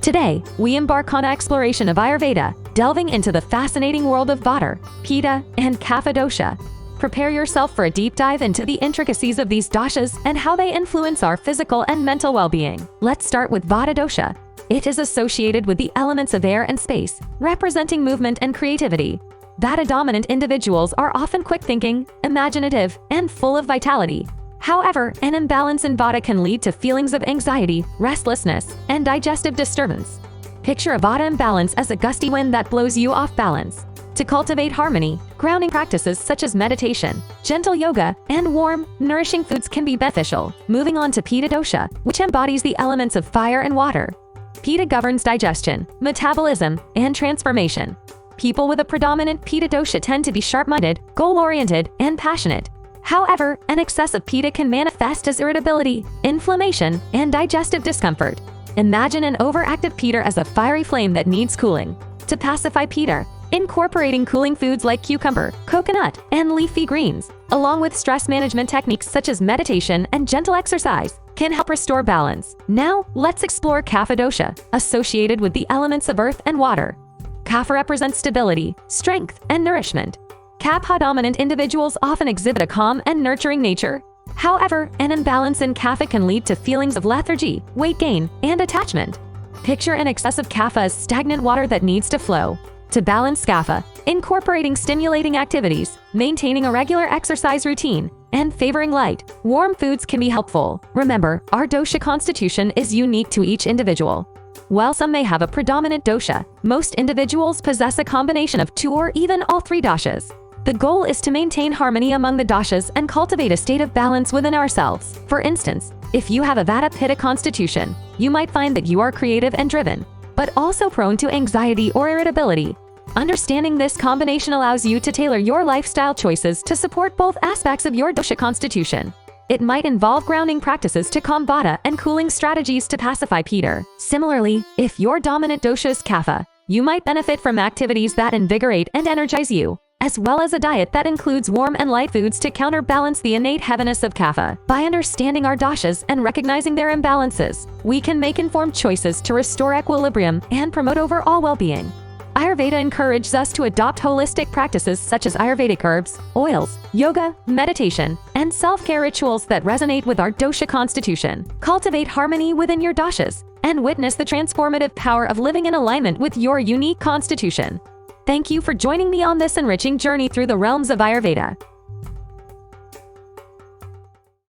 Today, we embark on an exploration of Ayurveda, delving into the fascinating world of Vata, Pitta, and Kapha dosha. Prepare yourself for a deep dive into the intricacies of these doshas and how they influence our physical and mental well-being. Let's start with Vata dosha. It is associated with the elements of air and space, representing movement and creativity. Vata-dominant individuals are often quick-thinking, imaginative, and full of vitality. However, an imbalance in Vata can lead to feelings of anxiety, restlessness, and digestive disturbance. Picture a Vata imbalance as a gusty wind that blows you off balance. To cultivate harmony, grounding practices such as meditation, gentle yoga, and warm, nourishing foods can be beneficial. Moving on to Pitta dosha, which embodies the elements of fire and water. Pitta governs digestion, metabolism, and transformation. People with a predominant Pitta dosha tend to be sharp-minded, goal-oriented, and passionate. However, an excess of Pitta can manifest as irritability, inflammation, and digestive discomfort. Imagine an overactive Pitta as a fiery flame that needs cooling. To pacify Pitta, incorporating cooling foods like cucumber, coconut, and leafy greens, along with stress management techniques such as meditation and gentle exercise, can help restore balance. Now, let's explore Kapha dosha, associated with the elements of earth and water. Kapha represents stability, strength, and nourishment. Kapha-dominant individuals often exhibit a calm and nurturing nature. However, an imbalance in Kapha can lead to feelings of lethargy, weight gain, and attachment. Picture an excessive Kapha as stagnant water that needs to flow. To balance Kapha, incorporating stimulating activities, maintaining a regular exercise routine, and favoring light, warm foods can be helpful. Remember, our dosha constitution is unique to each individual. While some may have a predominant dosha, most individuals possess a combination of two or even all three doshas. The goal is to maintain harmony among the doshas and cultivate a state of balance within ourselves. For instance, if you have a Vata-Pitta constitution, you might find that you are creative and driven, but also prone to anxiety or irritability. Understanding this combination allows you to tailor your lifestyle choices to support both aspects of your dosha constitution. It might involve grounding practices to calm Vata and cooling strategies to pacify Pitta. Similarly, if your dominant dosha is Kapha, you might benefit from activities that invigorate and energize you, as well as a diet that includes warm and light foods to counterbalance the innate heaviness of Kapha. By understanding our doshas and recognizing their imbalances, we can make informed choices to restore equilibrium and promote overall well-being. Ayurveda encourages us to adopt holistic practices such as Ayurvedic herbs, oils, yoga, meditation, and self-care rituals that resonate with our dosha constitution. Cultivate harmony within your doshas and witness the transformative power of living in alignment with your unique constitution. Thank you for joining me on this enriching journey through the realms of Ayurveda.